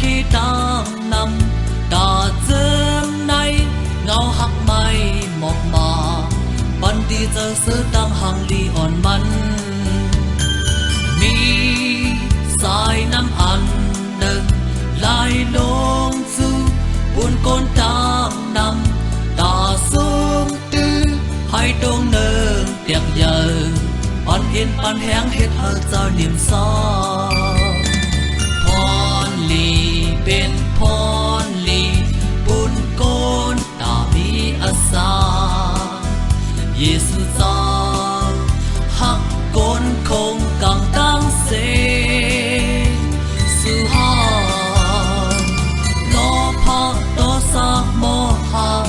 khi đang nằm ta dơm nay ngao hắc mai một mà ban đi giờ sơ đang hàng ly on man mi sai năm ăn đừng lại lông du buồn con đang nằm ta xuống tư hai đông nương tiệc giờ ban hiên ban háng hết hơi giờ niềm sao pon lì bên pon lì buồn con ta mi asa Giêsu sao hắc con không càng tăng sẽ su han lo pa to sa mo ha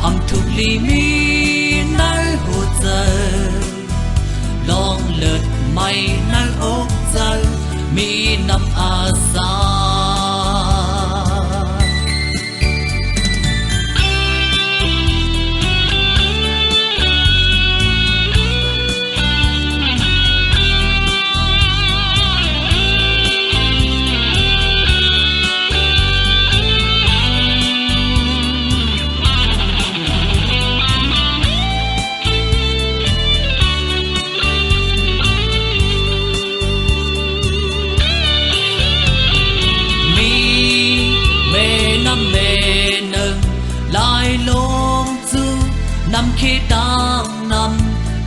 am thục li mi nai hồ giờ long lượt mây nai ốc giờ mi nằm asa năm khi đang nằm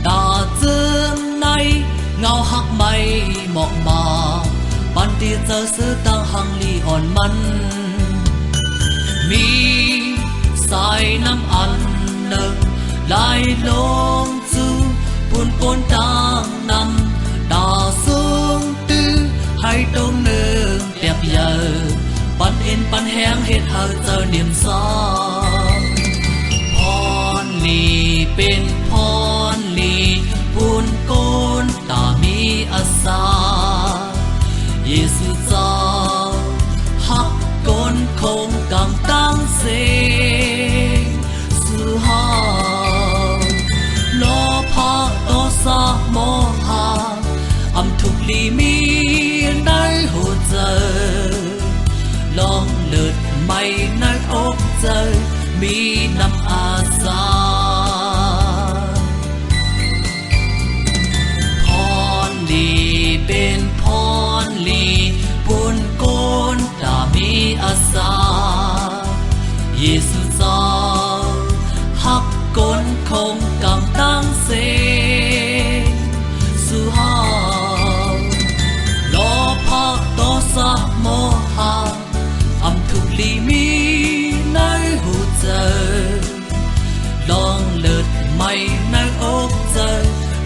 ta dơm nay ngao hắc mây một mà ban đi giờ sơ đang hàng ly on man mi sai năm ăn nâng lại lông du buồn con đang nằm ta xuống tư hai đông nương đẹp giờ ban in ban háng hết hơi giờ niềm sao lì bên pon lì buồn con ta mi asa Giêsu sao hắc con không càng tăng sẽ su ha lo pa to sa mo ha am thục lì mi nai hồ giờ long lượt mây nai ốc giờ mi nằm asa pon lì bên pon lì buồn con ta mi asa Giêsu sao hắc con không càng tăng sẽ su ha lo pa to sa mo ha am thục lì mi nai hồ giờ long lượt mây nai ốc giờ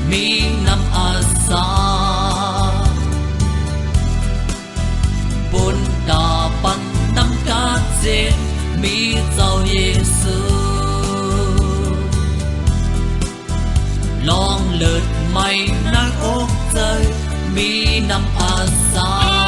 mi nằm asa bốn đà pan năm cá dê mi giàu Giêsu long lượt mây nai ốc giờ mi nằm asa